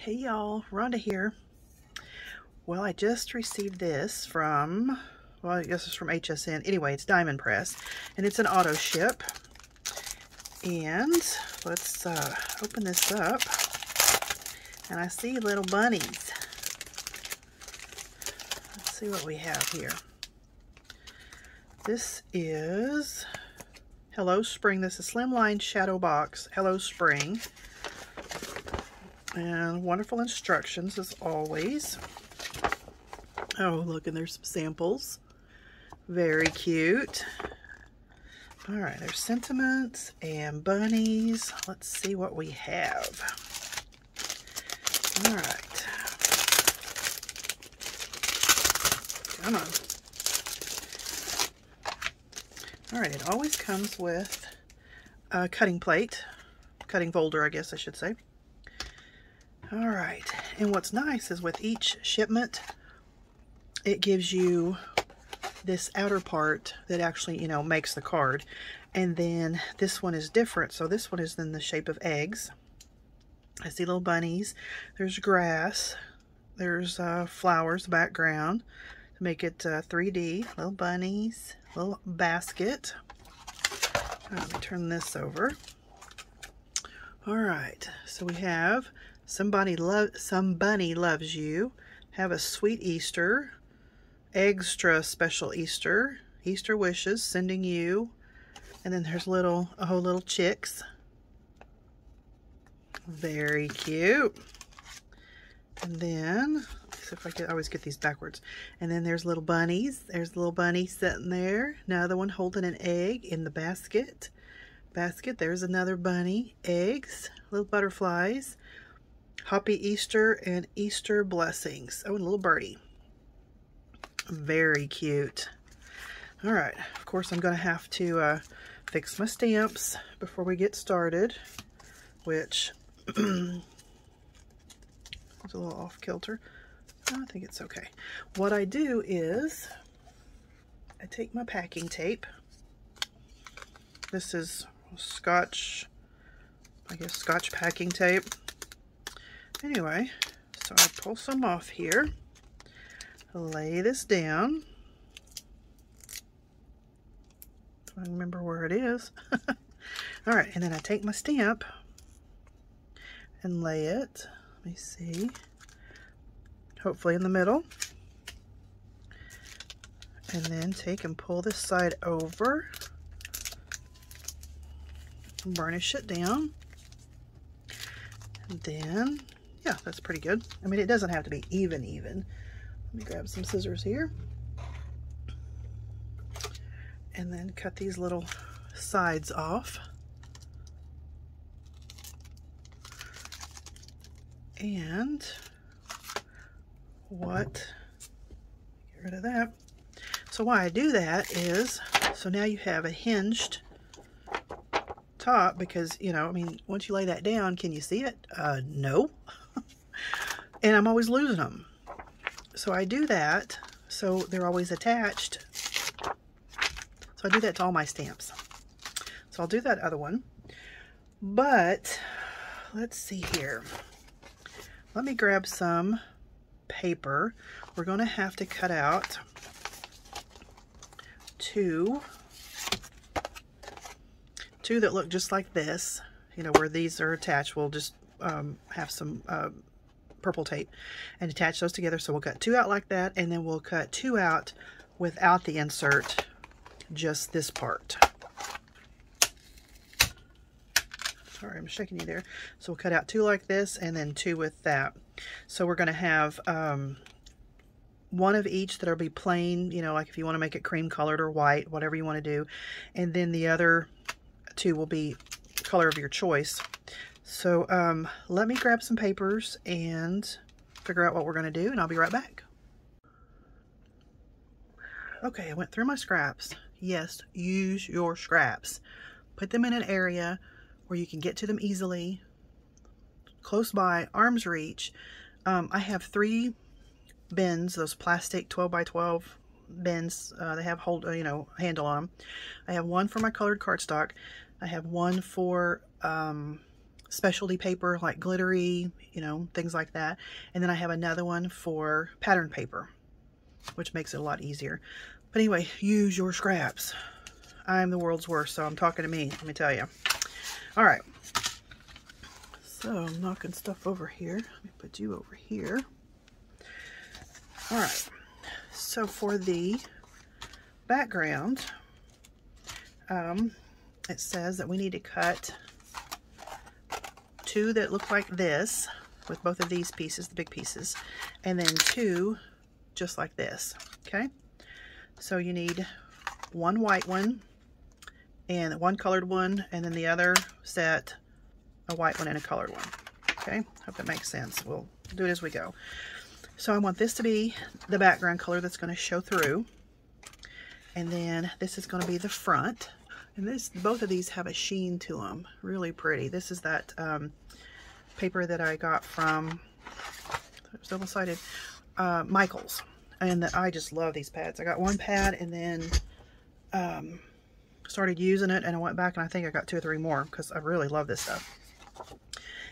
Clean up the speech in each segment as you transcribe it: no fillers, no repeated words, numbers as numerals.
Hey y'all, Rhonda here. Well, I just received this from, well, I guess it's from HSN. Anyway, it's Diamond Press, and it's an auto ship. And let's open this up. And I see little bunnies. Let's see what we have here. This is Hello Spring. This is Slimline Shadow Box Hello Spring. And wonderful instructions as always. Oh, look, and there's some samples. Very cute. All right, there's sentiments and bunnies. Let's see what we have. All right. Come on. All right, it always comes with a cutting plate, cutting folder, I guess I should say. All right, and what's nice is with each shipment, it gives you this outer part that actually, makes the card. And then this one is different. So this one is in the shape of eggs. I see little bunnies. There's grass. There's flowers, background to make it 3D. Little bunnies, little basket. Let me turn this over. All right, so we have Some bunny loves you. Have a sweet Easter. Extra special Easter. Easter wishes, sending you. And then there's little chicks. Very cute. And then, let's see if I always get these backwards. And then there's little bunnies. There's a little bunny sitting there. Another one holding an egg in the basket. There's another bunny. Eggs. Little butterflies. Happy Easter and Easter blessings. Oh, and a little birdie. Very cute. All right. Of course, I'm going to have to fix my stamps before we get started, which is a little off kilter. I think it's okay. What I do is I take my packing tape. This is Scotch packing tape. Anyway, so I pull some off here, lay this down. I remember where it is. All right, and then I take my stamp and lay it, let me see, hopefully in the middle. And then take and pull this side over, burnish it down. And then, yeah, that's pretty good. I mean, it doesn't have to be even. Let me grab some scissors here. And then cut these little sides off. And get rid of that. So why I do that is, so now you have a hinged top, because, I mean, once you lay that down, can you see it? No. And I'm always losing them. So I do that so they're always attached. So I do that to all my stamps. So I'll do that other one. But let's see here. Let me grab some paper. We're going to have to cut out two that look just like this. Where these are attached, we'll just have some purple tape and attach those together. So we'll cut two out like that, and then we'll cut two out without the insert, just this part. Sorry, I'm shaking you there. So we'll cut out two like this, and then two with that. So we're going to have one of each that'll be plain, like if you want to make it cream colored or white, whatever you want to do. And then the other two will be color of your choice. So let me grab some papers and figure out what we're going to do, and I'll be right back. Okay, I went through my scraps. Yes, use your scraps. Put them in an area where you can get to them easily, close by, arm's reach. I have 3 bins, those plastic 12 by 12 bins. They have handle on them. I have one for my colored cardstock. I have one for specialty paper, like glittery, you know, things like that. And then I have another one for pattern paper, which makes it a lot easier. But anyway, use your scraps. I'm the world's worst, so I'm talking to me, let me tell you. All right. So I'm knocking stuff over here. Let me put you over here. All right. So for the background, it says that we need to cut 2 that look like this with both of these pieces, the big pieces, and then 2 just like this. Okay. So you need 1 white one and 1 colored one, and then the other set a white one and a colored one. Okay, hope that makes sense. We'll do it as we go. So I want this to be the background color that's going to show through, and then this is going to be the front. And both of these have a sheen to them, really pretty. This is that paper that I got from, double-sided, Michaels, and I just love these pads. I got 1 pad and then started using it, and I went back and I think I got 2 or 3 more because I really love this stuff.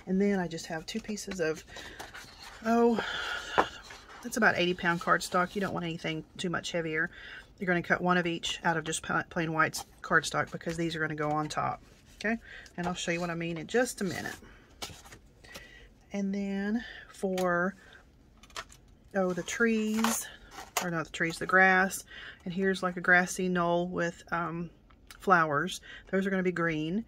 And then I just have 2 pieces of, it's about 80-pound cardstock. You don't want anything too much heavier. You're going to cut 1 of each out of just plain white cardstock because these are going to go on top. Okay, and I'll show you what I mean in just a minute. And then for the trees, or not the trees, the grass, and here's like a grassy knoll with flowers. Those are going to be green.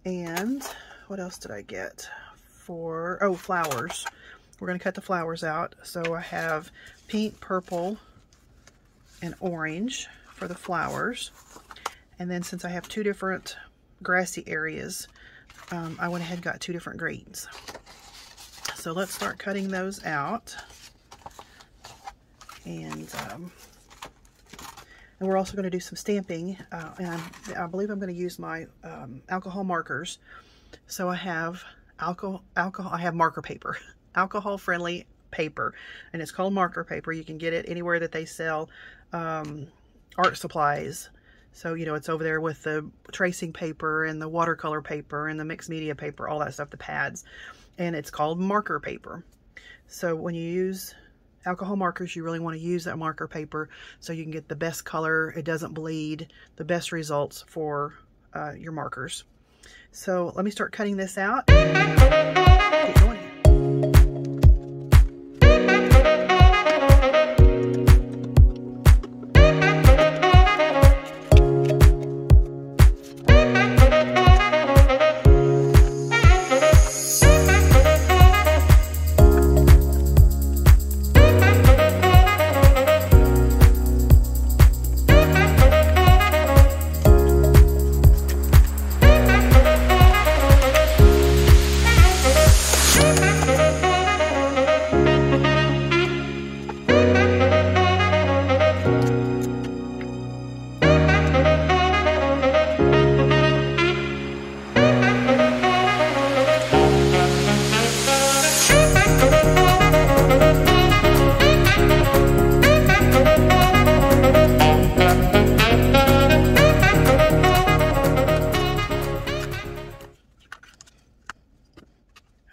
And what else did I get for, flowers. We're going to cut the flowers out. So I have pink, purple, and orange for the flowers. And then since I have 2 different grassy areas, I went ahead and got 2 different greens. So let's start cutting those out. And we're also going to do some stamping, and I believe I'm going to use my alcohol markers. So I have I have marker paper, alcohol-friendly paper, and it's called marker paper. You can get it anywhere that they sell art supplies. So, you know, it's over there with the tracing paper and the watercolor paper and the mixed media paper, all that stuff, the pads. And it's called marker paper. So when you use alcohol markers, you really want to use that marker paper so you can get the best color, it doesn't bleed, the best results for your markers. So let me start cutting this out. Keep going here.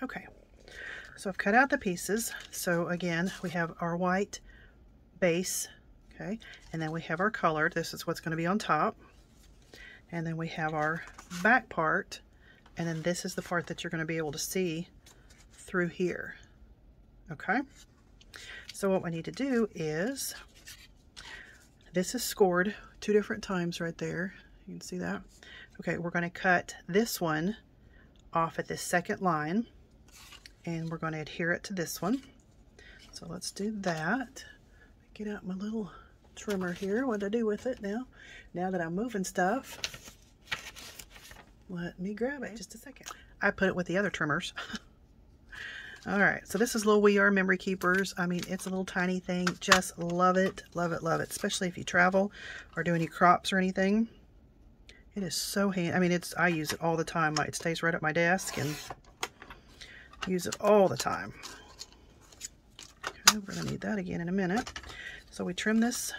Okay, so I've cut out the pieces. So again, we have our white base, okay, and then we have our colored. This is what's going to be on top. And then we have our back part, and then this is the part that you're going to be able to see through here. Okay, so what we need to do is, this is scored 2 different times right there. You can see that. Okay, we're going to cut this one off at this second line, and we're going to adhere it to this one. So let's do that. Get out my little trimmer here. What do I do with it now? Now that I'm moving stuff, let me grab it. Just a second. I put it with the other trimmers. Alright, so this is little We Are Memory Keepers. I mean, it's a little tiny thing. Just love it, love it, love it. Especially if you travel or do any crops or anything. It is so handy. I mean, I use it all the time. It stays right at my desk and use it all the time. Okay, we're going to need that again in a minute. So we trim those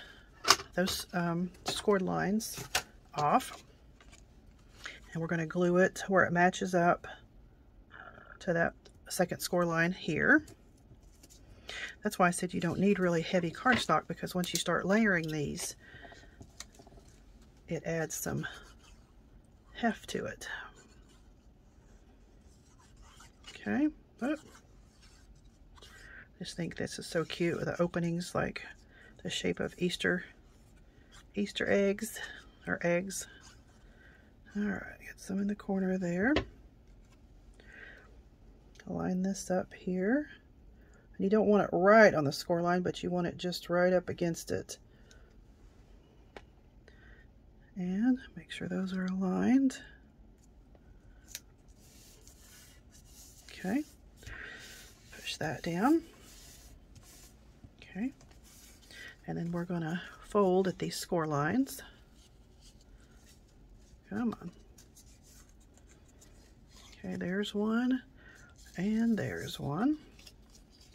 scored lines off. And we're going to glue it where it matches up to that second score line here. That's why I said you don't need really heavy cardstock, because once you start layering these, it adds some heft to it. Okay, but I just think this is so cute with the openings like the shape of Easter eggs or eggs. All right, get some in the corner there. Line this up here. And you don't want it right on the score line, but you want it just right up against it. And make sure those are aligned. Okay, push that down. Okay, and then we're going to fold at these score lines. Come on. Okay, there's one, and there's one.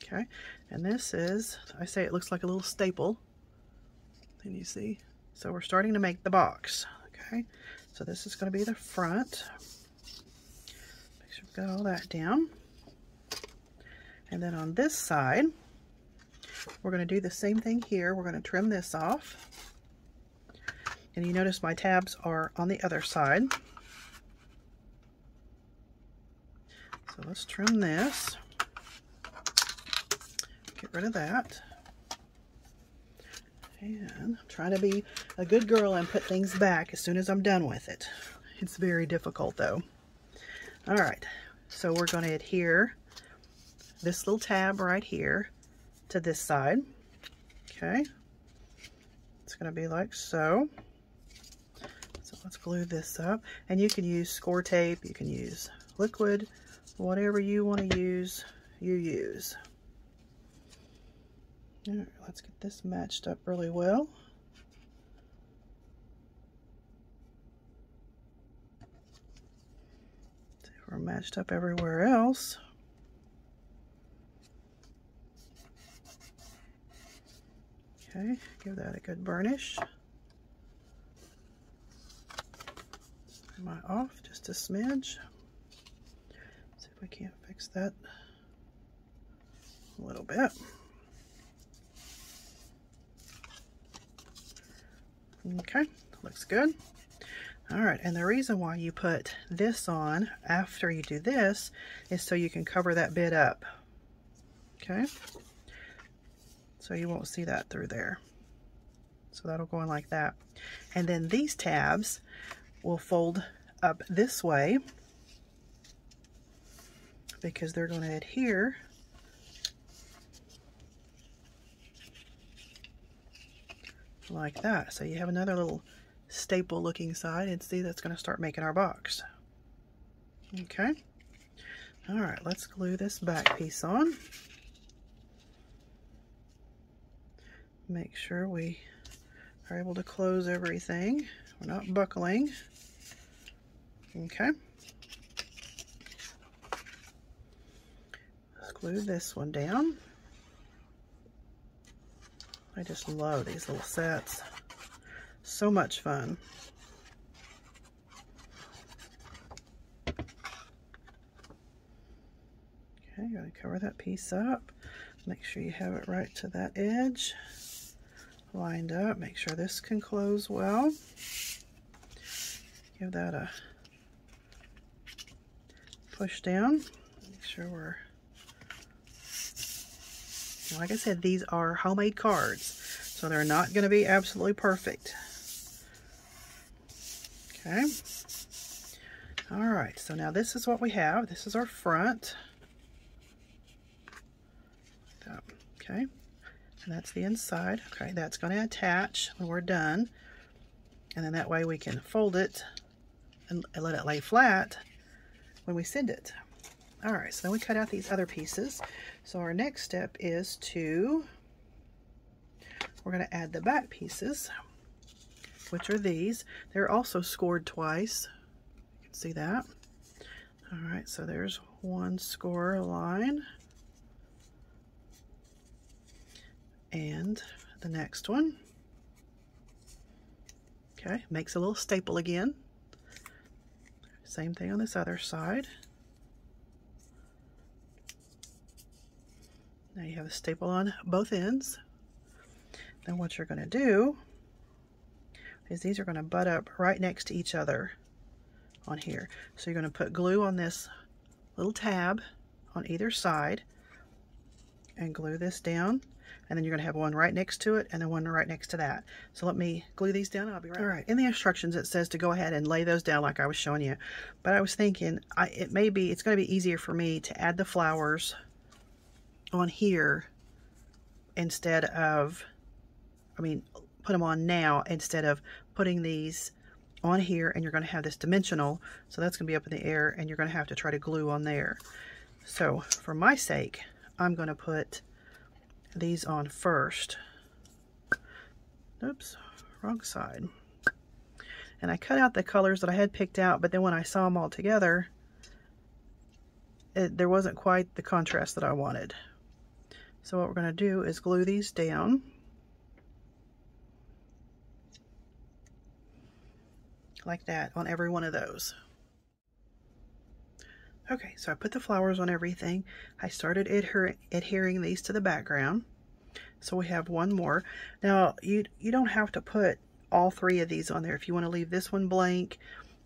Okay, and this is, I say it looks like a little staple. Can you see? So we're starting to make the box. Okay, so this is going to be the front. Make sure we've got all that down. And then on this side, we're going to do the same thing here. We're going to trim this off. And you notice my tabs are on the other side. So let's trim this. Get rid of that. And I'm trying to be a good girl and put things back as soon as I'm done with it. It's very difficult though. All right, so we're going to adhere this little tab right here to this side. Okay, it's going to be like so. So let's glue this up, and you can use score tape, you can use liquid, whatever you want to use, you use. All right, let's get this matched up really well. See if we're matched up everywhere else. Okay, give that a good burnish. Am I off just a smidge? See if we can't fix that a little bit. Okay, looks good. All right, and the reason why you put this on after you do this is so you can cover that bit up. Okay, so you won't see that through there. So that'll go in like that. And then these tabs will fold up this way because they're going to adhere like that. So you have another little staple looking side, and see, that's going to start making our box. Okay, all right, let's glue this back piece on. Make sure we are able to close everything. We're not buckling. Okay, let's glue this one down. I just love these little sets. So much fun. Okay, gotta cover that piece up. Make sure you have it right to that edge. Lined up. Make sure this can close well. Give that a push down. Make sure we're, like I said, these are homemade cards, so they're not going to be absolutely perfect. Okay. All right, so now this is what we have. This is our front. Okay, and that's the inside. Okay, that's going to attach when we're done, and then that way we can fold it and let it lay flat when we send it. All right, so then we cut out these other pieces. So our next step is we're going to add the back pieces, which are these. They're also scored twice. You can see that. All right, so there's one score line. And the next one. Okay, makes a little staple again. Same thing on this other side. Now you have a staple on both ends. Then what you're going to do is these are going to butt up right next to each other on here. So you're going to put glue on this little tab on either side and glue this down, and then you're going to have one right next to it and then one right next to that. So let me glue these down and I'll be right back. All right, in the instructions it says to go ahead and lay those down like I was showing you, but I was thinking it's going to be easier for me to add the flowers on here instead of, put them on now instead of putting these on here, and you're going to have this dimensional, so that's going to be up in the air and you're going to have to try to glue on there. So for my sake, I'm going to put these on first. Oops, wrong side. And I cut out the colors that I had picked out, but then when I saw them all together, there wasn't quite the contrast that I wanted. So what we're going to do is glue these down. Like that on every one of those. Okay, so I put the flowers on everything. I started adhering these to the background. So we have one more. Now, you don't have to put all three of these on there. If you want to leave this one blank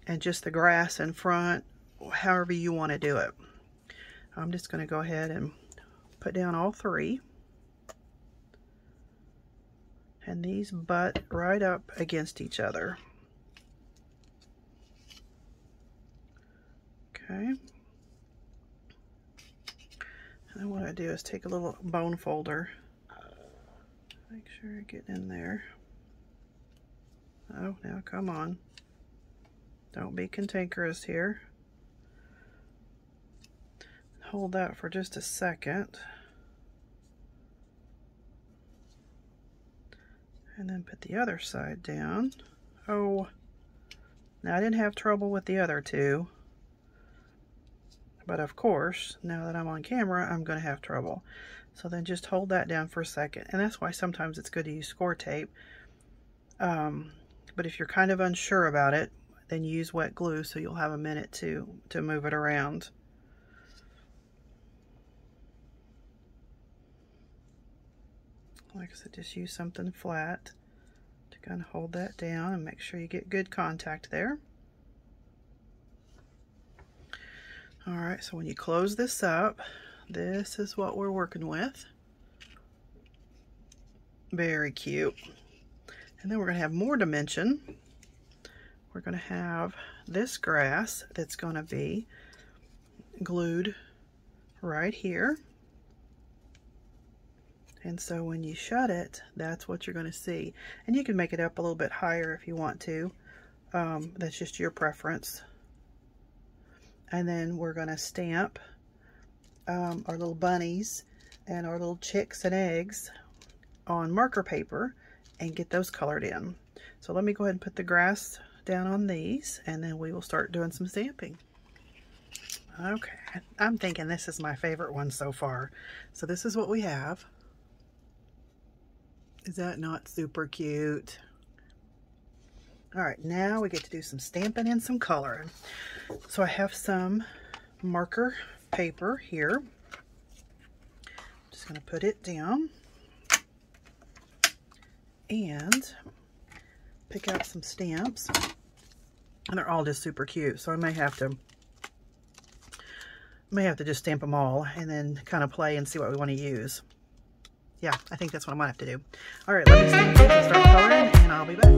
and just the grass in front, however you want to do it. I'm just going to go ahead and put down all three. And these butt right up against each other. Okay. And what I do is take a little bone folder. Make sure I get in there. Oh, now come on. Don't be cantankerous here. Hold that for just a second. And then put the other side down. Oh, now I didn't have trouble with the other two. But of course, now that I'm on camera, I'm going to have trouble. So then just hold that down for a second. And that's why sometimes it's good to use score tape. But if you're kind of unsure about it, then use wet glue so you'll have a minute to move it around. Like I said, just use something flat to kind of hold that down and make sure you get good contact there. Alright, so when you close this up, this is what we're working with. Very cute. And then we're going to have more dimension. We're going to have this grass that's going to be glued right here. And so when you shut it, that's what you're going to see. And you can make it up a little bit higher if you want to. That's just your preference. And then we're going to stamp our little bunnies and our little chicks and eggs on marker paper and get those colored in. So let me go ahead and put the grass down on these, and then we will start doing some stamping. Okay, I'm thinking this is my favorite one so far. So this is what we have. Is that not super cute? All right, now we get to do some stamping and some coloring. So I have some marker paper here. Just going to put it down and pick out some stamps. And they're all just super cute, so I may have to just stamp them all and then kind of play and see what we want to use. Yeah, I think that's what I might have to do. All right, let me stamp these and start coloring, and I'll be back.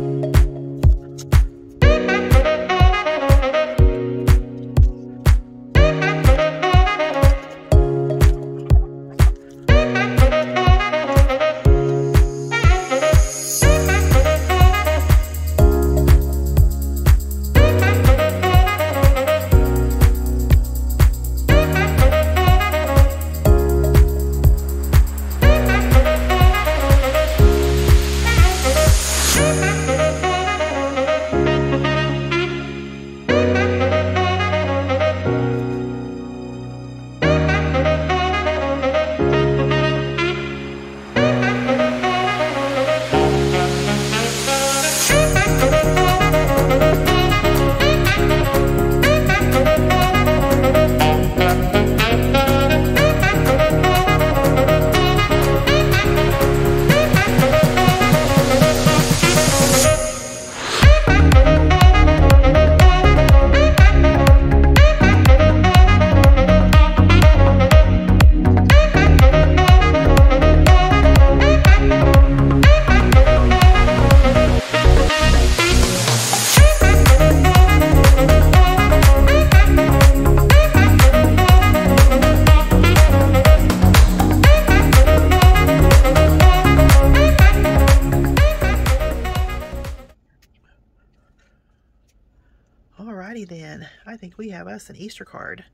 think we have us an Easter card.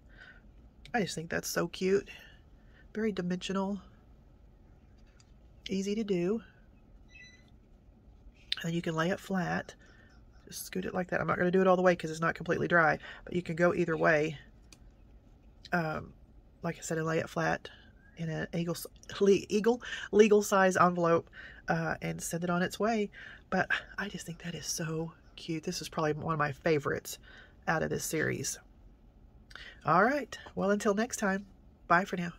I just think that's so cute. Very dimensional. Easy to do. And you can lay it flat. Just scoot it like that. I'm not going to do it all the way because it's not completely dry, but you can go either way. Like I said, and lay it flat in an legal size envelope and send it on its way. But I just think that is so cute. This is probably one of my favorites out of this series. All right. Well, until next time, bye for now.